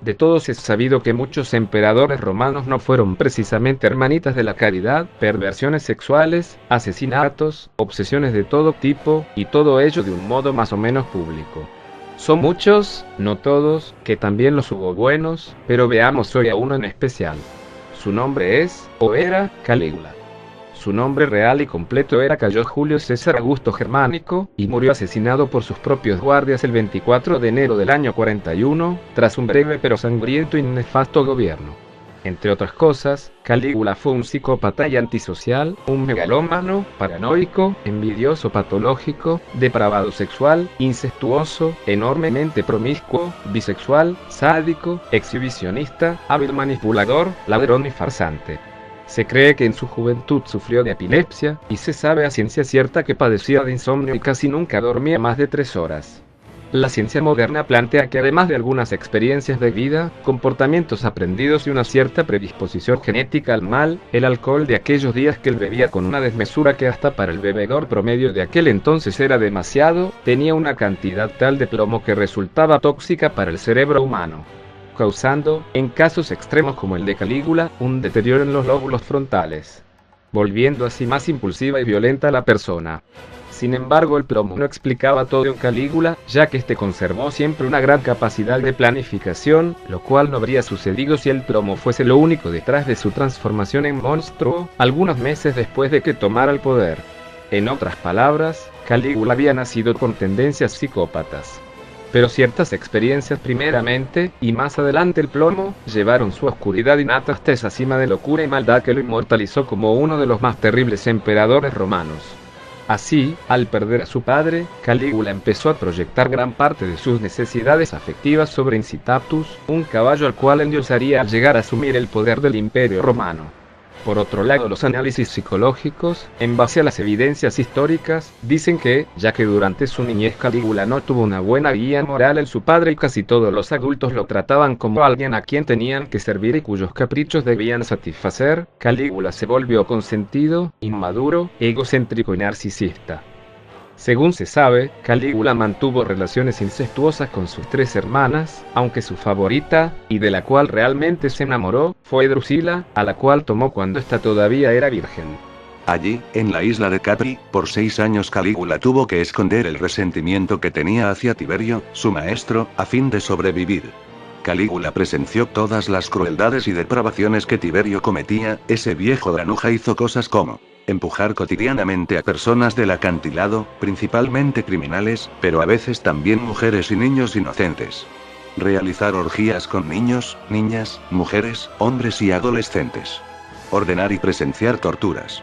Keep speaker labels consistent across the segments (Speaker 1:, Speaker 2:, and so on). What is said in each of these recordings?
Speaker 1: De todos es sabido que muchos emperadores romanos no fueron precisamente hermanitas de la caridad, perversiones sexuales, asesinatos, obsesiones de todo tipo, y todo ello de un modo más o menos público. Son muchos, no todos, que también los hubo buenos, pero veamos hoy a uno en especial. Su nombre es, o era, Calígula. Su nombre real y completo era Cayo Julio César Augusto Germánico, y murió asesinado por sus propios guardias el 24 de enero del año 41, tras un breve pero sangriento y nefasto gobierno. Entre otras cosas, Calígula fue un psicópata y antisocial, un megalómano, paranoico, envidioso patológico, depravado sexual, incestuoso, enormemente promiscuo, bisexual, sádico, exhibicionista, hábil manipulador, ladrón y farsante. Se cree que en su juventud sufrió de epilepsia, y se sabe a ciencia cierta que padecía de insomnio y casi nunca dormía más de 3 horas. La ciencia moderna plantea que además de algunas experiencias de vida, comportamientos aprendidos y una cierta predisposición genética al mal, el alcohol de aquellos días que él bebía con una desmesura que hasta para el bebedor promedio de aquel entonces era demasiado, tenía una cantidad tal de plomo que resultaba tóxica para el cerebro humano, causando, en casos extremos como el de Calígula, un deterioro en los lóbulos frontales, volviendo así más impulsiva y violenta a la persona. Sin embargo, el plomo no explicaba todo en Calígula, ya que este conservó siempre una gran capacidad de planificación, lo cual no habría sucedido si el plomo fuese lo único detrás de su transformación en monstruo, algunos meses después de que tomara el poder. En otras palabras, Calígula había nacido con tendencias psicópatas. Pero ciertas experiencias primeramente, y más adelante el plomo, llevaron su oscuridad innata hasta esa cima de locura y maldad que lo inmortalizó como uno de los más terribles emperadores romanos. Así, al perder a su padre, Calígula empezó a proyectar gran parte de sus necesidades afectivas sobre Incitatus, un caballo al cual endiosaría al llegar a asumir el poder del Imperio Romano. Por otro lado, los análisis psicológicos, en base a las evidencias históricas, dicen que, ya que durante su niñez Calígula no tuvo una buena guía moral en su padre y casi todos los adultos lo trataban como alguien a quien tenían que servir y cuyos caprichos debían satisfacer, Calígula se volvió consentido, inmaduro, egocéntrico y narcisista. Según se sabe, Calígula mantuvo relaciones incestuosas con sus 3 hermanas, aunque su favorita, y de la cual realmente se enamoró, fue Drusila, a la cual tomó cuando ésta todavía era virgen.
Speaker 2: Allí, en la isla de Capri, por 6 años Calígula tuvo que esconder el resentimiento que tenía hacia Tiberio, su maestro, a fin de sobrevivir. Calígula presenció todas las crueldades y depravaciones que Tiberio cometía. Ese viejo granuja hizo cosas como empujar cotidianamente a personas del acantilado, principalmente criminales, pero a veces también mujeres y niños inocentes. Realizar orgías con niños, niñas, mujeres, hombres y adolescentes. Ordenar y presenciar torturas.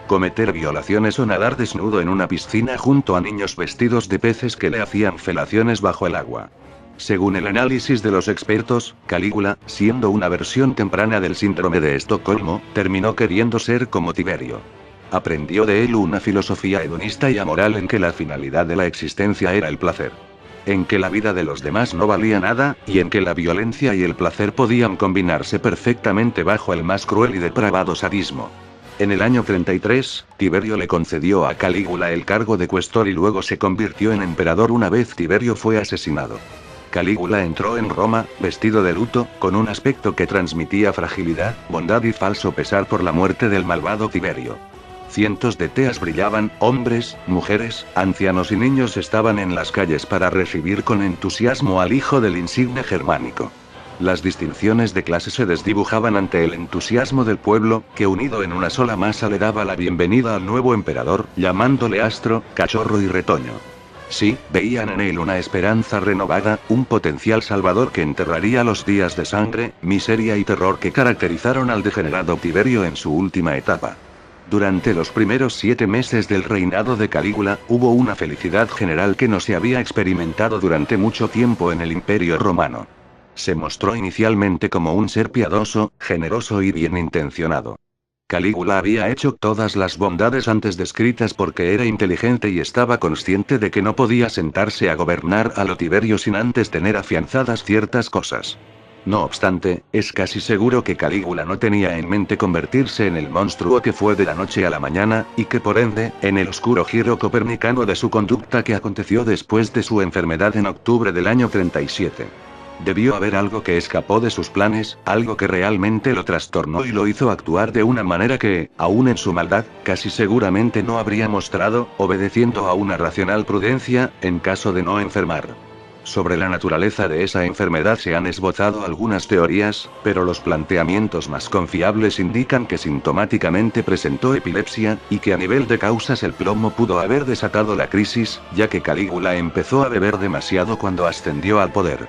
Speaker 2: Cometer violaciones o nadar desnudo en una piscina junto a niños vestidos de peces que le hacían felaciones bajo el agua. Según el análisis de los expertos, Calígula, siendo una versión temprana del síndrome de Estocolmo, terminó queriendo ser como Tiberio. Aprendió de él una filosofía hedonista y amoral en que la finalidad de la existencia era el placer. En que la vida de los demás no valía nada, y en que la violencia y el placer podían combinarse perfectamente bajo el más cruel y depravado sadismo. En el año 33, Tiberio le concedió a Calígula el cargo de cuestor y luego se convirtió en emperador una vez Tiberio fue asesinado. Calígula entró en Roma, vestido de luto, con un aspecto que transmitía fragilidad, bondad y falso pesar por la muerte del malvado Tiberio. Cientos de teas brillaban, hombres, mujeres, ancianos y niños estaban en las calles para recibir con entusiasmo al hijo del insigne germánico. Las distinciones de clase se desdibujaban ante el entusiasmo del pueblo, que unido en una sola masa le daba la bienvenida al nuevo emperador, llamándole astro, cachorro y retoño. Sí, veían en él una esperanza renovada, un potencial salvador que enterraría los días de sangre, miseria y terror que caracterizaron al degenerado Tiberio en su última etapa. Durante los primeros 7 meses del reinado de Calígula, hubo una felicidad general que no se había experimentado durante mucho tiempo en el Imperio Romano. Se mostró inicialmente como un ser piadoso, generoso y bien intencionado. Calígula había hecho todas las bondades antes descritas porque era inteligente y estaba consciente de que no podía sentarse a gobernar a lo Tiberio sin antes tener afianzadas ciertas cosas. No obstante, es casi seguro que Calígula no tenía en mente convertirse en el monstruo que fue de la noche a la mañana, y que por ende, en el oscuro giro copernicano de su conducta que aconteció después de su enfermedad en octubre del año 37. Debió haber algo que escapó de sus planes, algo que realmente lo trastornó y lo hizo actuar de una manera que, aún en su maldad, casi seguramente no habría mostrado, obedeciendo a una racional prudencia, en caso de no enfermar. Sobre la naturaleza de esa enfermedad se han esbozado algunas teorías, pero los planteamientos más confiables indican que sintomáticamente presentó epilepsia, y que a nivel de causas el plomo pudo haber desatado la crisis, ya que Calígula empezó a beber demasiado cuando ascendió al poder.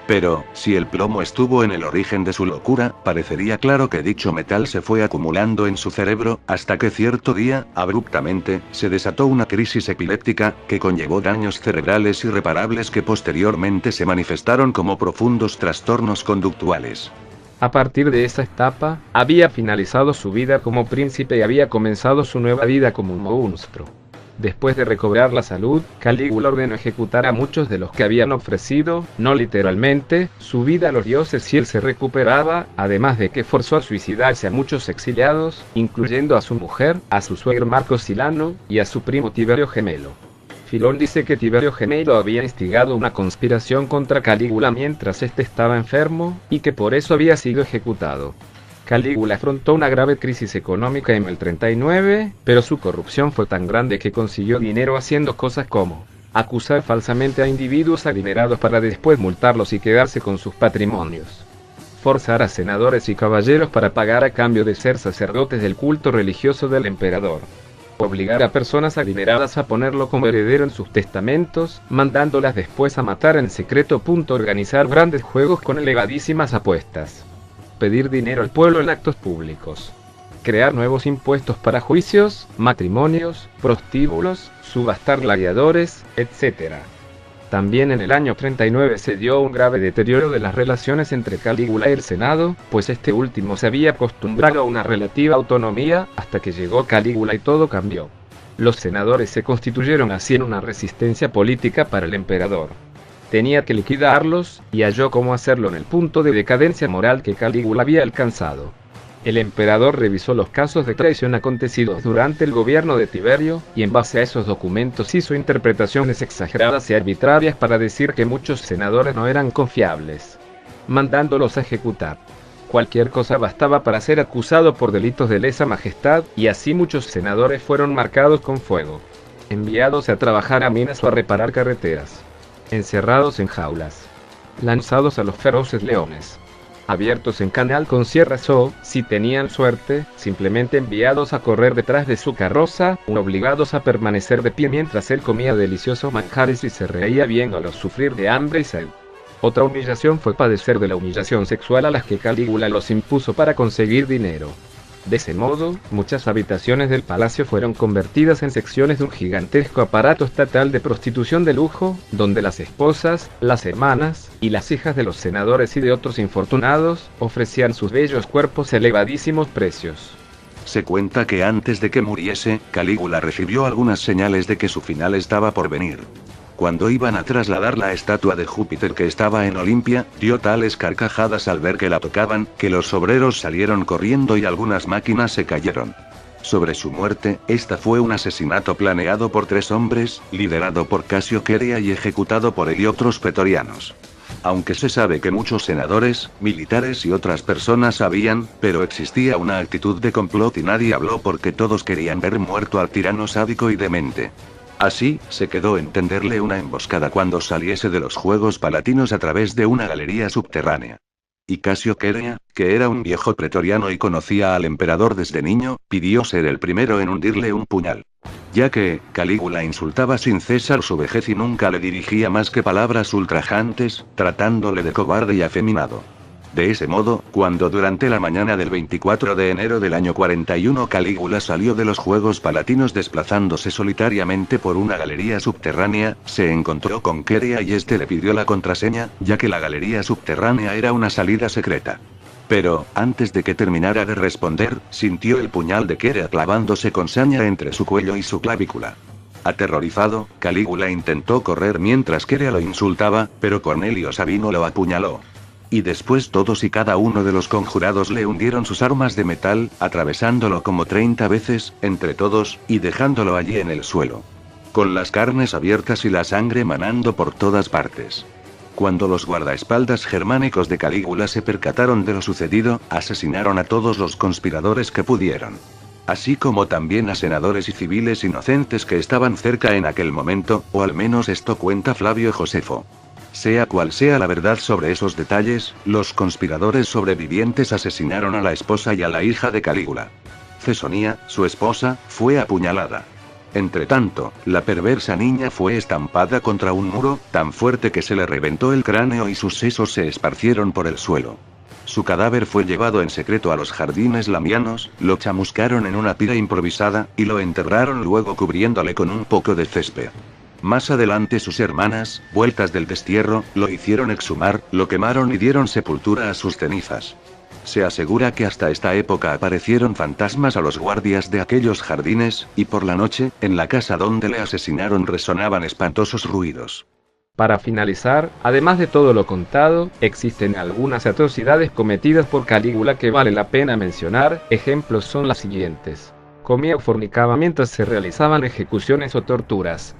Speaker 2: Pero, si el plomo estuvo en el origen de su locura, parecería claro que dicho metal se fue acumulando en su cerebro, hasta que cierto día, abruptamente, se desató una crisis epiléptica, que conllevó daños cerebrales irreparables que posteriormente se manifestaron como profundos trastornos conductuales.
Speaker 1: A partir de esa etapa, había finalizado su vida como príncipe y había comenzado su nueva vida como un monstruo. Después de recobrar la salud, Calígula ordenó ejecutar a muchos de los que habían ofrecido, no literalmente, su vida a los dioses si él se recuperaba, además de que forzó a suicidarse a muchos exiliados, incluyendo a su mujer, a su suegro Marco Silano, y a su primo Tiberio Gemelo. Filón dice que Tiberio Gemelo había instigado una conspiración contra Calígula mientras éste estaba enfermo, y que por eso había sido ejecutado. Calígula afrontó una grave crisis económica en el 39, pero su corrupción fue tan grande que consiguió dinero haciendo cosas como acusar falsamente a individuos adinerados para después multarlos y quedarse con sus patrimonios, forzar a senadores y caballeros para pagar a cambio de ser sacerdotes del culto religioso del emperador, obligar a personas adineradas a ponerlo como heredero en sus testamentos, mandándolas después a matar en secreto. Organizar grandes juegos con elevadísimas apuestas, pedir dinero al pueblo en actos públicos, crear nuevos impuestos para juicios, matrimonios, prostíbulos, subastar gladiadores, etc. También en el año 39 se dio un grave deterioro de las relaciones entre Calígula y el Senado, pues este último se había acostumbrado a una relativa autonomía, hasta que llegó Calígula y todo cambió. Los senadores se constituyeron así en una resistencia política para el emperador. Tenía que liquidarlos, y halló cómo hacerlo en el punto de decadencia moral que Calígula había alcanzado. El emperador revisó los casos de traición acontecidos durante el gobierno de Tiberio, y en base a esos documentos hizo interpretaciones exageradas y arbitrarias para decir que muchos senadores no eran confiables, mandándolos a ejecutar. Cualquier cosa bastaba para ser acusado por delitos de lesa majestad, y así muchos senadores fueron marcados con fuego, enviados a trabajar a minas o a reparar carreteras, encerrados en jaulas, lanzados a los feroces leones, abiertos en canal con sierras o, si tenían suerte, simplemente enviados a correr detrás de su carroza, o obligados a permanecer de pie mientras él comía deliciosos manjares y se reía viéndolos sufrir de hambre y sed. Otra humillación fue padecer de la humillación sexual a las que Calígula los impuso para conseguir dinero. De ese modo, muchas habitaciones del palacio fueron convertidas en secciones de un gigantesco aparato estatal de prostitución de lujo, donde las esposas, las hermanas, y las hijas de los senadores y de otros infortunados, ofrecían sus bellos cuerpos a elevadísimos precios.
Speaker 2: Se cuenta que antes de que muriese, Calígula recibió algunas señales de que su final estaba por venir. Cuando iban a trasladar la estatua de Júpiter que estaba en Olimpia, dio tales carcajadas al ver que la tocaban, que los obreros salieron corriendo y algunas máquinas se cayeron. Sobre su muerte, esta fue un asesinato planeado por 3 hombres, liderado por Casio Querea y ejecutado por él y otros pretorianos. Aunque se sabe que muchos senadores, militares y otras personas sabían, pero existía una actitud de complot y nadie habló porque todos querían ver muerto al tirano sádico y demente. Así, se quedó en tenderle una emboscada cuando saliese de los Juegos Palatinos a través de una galería subterránea. Y Casio Querea, que era un viejo pretoriano y conocía al emperador desde niño, pidió ser el primero en hundirle un puñal. Ya que, Calígula insultaba sin cesar su vejez y nunca le dirigía más que palabras ultrajantes, tratándole de cobarde y afeminado. De ese modo, cuando durante la mañana del 24 de enero del año 41 Calígula salió de los Juegos Palatinos desplazándose solitariamente por una galería subterránea, se encontró con Querea y este le pidió la contraseña, ya que la galería subterránea era una salida secreta. Pero, antes de que terminara de responder, sintió el puñal de Querea clavándose con saña entre su cuello y su clavícula. Aterrorizado, Calígula intentó correr mientras Querea lo insultaba, pero Cornelio Sabino lo apuñaló. Y después todos y cada uno de los conjurados le hundieron sus armas de metal, atravesándolo como 30 veces, entre todos, y dejándolo allí en el suelo, con las carnes abiertas y la sangre manando por todas partes. Cuando los guardaespaldas germánicos de Calígula se percataron de lo sucedido, asesinaron a todos los conspiradores que pudieron. Así como también a senadores y civiles inocentes que estaban cerca en aquel momento, o al menos esto cuenta Flavio Josefo. Sea cual sea la verdad sobre esos detalles, los conspiradores sobrevivientes asesinaron a la esposa y a la hija de Calígula. Cesonía, su esposa, fue apuñalada. Entretanto, la perversa niña fue estampada contra un muro, tan fuerte que se le reventó el cráneo y sus sesos se esparcieron por el suelo. Su cadáver fue llevado en secreto a los jardines lamianos, lo chamuscaron en una pira improvisada, y lo enterraron luego cubriéndole con un poco de césped. Más adelante sus hermanas, vueltas del destierro, lo hicieron exhumar, lo quemaron y dieron sepultura a sus cenizas. Se asegura que hasta esta época aparecieron fantasmas a los guardias de aquellos jardines, y por la noche, en la casa donde le asesinaron resonaban espantosos ruidos.
Speaker 1: Para finalizar, además de todo lo contado, existen algunas atrocidades cometidas por Calígula que vale la pena mencionar. Ejemplos son las siguientes. Comía o fornicaba mientras se realizaban ejecuciones o torturas.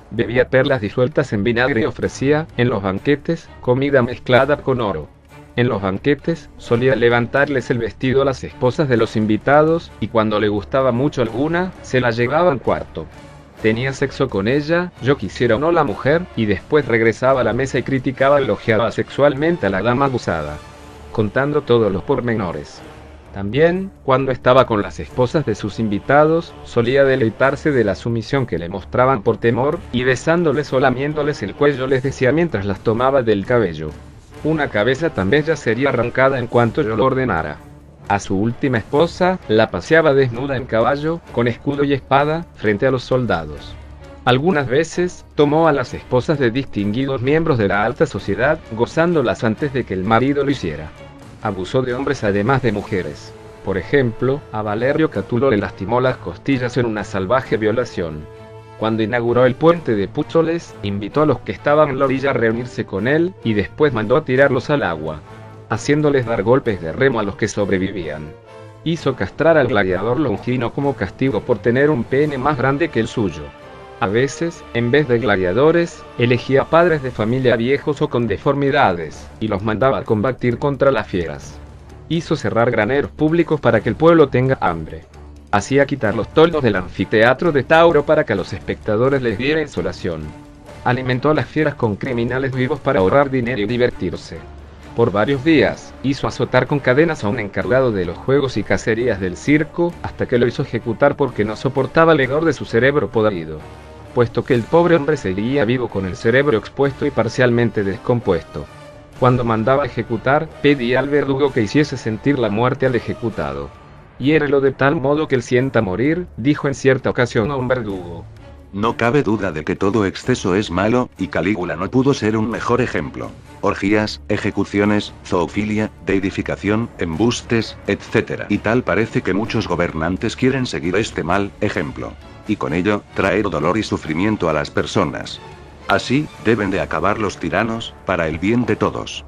Speaker 1: Bebía perlas disueltas en vinagre y ofrecía, en los banquetes, comida mezclada con oro. En los banquetes, solía levantarles el vestido a las esposas de los invitados, y cuando le gustaba mucho alguna, se la llevaba al cuarto. Tenía sexo con ella, yo quisiera o no la mujer, y después regresaba a la mesa y criticaba y elogiaba sexualmente a la dama abusada, contando todos los pormenores. También, cuando estaba con las esposas de sus invitados, solía deleitarse de la sumisión que le mostraban por temor, y besándoles o lamiéndoles el cuello les decía mientras las tomaba del cabello: una cabeza tan bella sería arrancada en cuanto yo lo ordenara. A su última esposa, la paseaba desnuda en caballo, con escudo y espada, frente a los soldados. Algunas veces, tomó a las esposas de distinguidos miembros de la alta sociedad, gozándolas antes de que el marido lo hiciera. Abusó de hombres además de mujeres. Por ejemplo, a Valerio Catulo le lastimó las costillas en una salvaje violación. Cuando inauguró el puente de Púcholes, invitó a los que estaban en la orilla a reunirse con él, y después mandó a tirarlos al agua, haciéndoles dar golpes de remo a los que sobrevivían. Hizo castrar al gladiador Longino como castigo por tener un pene más grande que el suyo. A veces, en vez de gladiadores, elegía padres de familia viejos o con deformidades, y los mandaba a combatir contra las fieras. Hizo cerrar graneros públicos para que el pueblo tenga hambre. Hacía quitar los toldos del anfiteatro de Tauro para que a los espectadores les diera insolación. Alimentó a las fieras con criminales vivos para ahorrar dinero y divertirse. Por varios días, hizo azotar con cadenas a un encargado de los juegos y cacerías del circo, hasta que lo hizo ejecutar porque no soportaba el hedor de su cerebro podrido, puesto que el pobre hombre seguía vivo con el cerebro expuesto y parcialmente descompuesto. Cuando mandaba ejecutar, pedía al verdugo que hiciese sentir la muerte al ejecutado. Hiérelo de tal modo que él sienta morir, dijo en cierta ocasión a un verdugo.
Speaker 2: No cabe duda de que todo exceso es malo, y Calígula no pudo ser un mejor ejemplo. Orgías, ejecuciones, zoofilia, deidificación, embustes, etc. Y tal parece que muchos gobernantes quieren seguir este mal ejemplo, y con ello, traer dolor y sufrimiento a las personas. Así, deben de acabar los tiranos, para el bien de todos.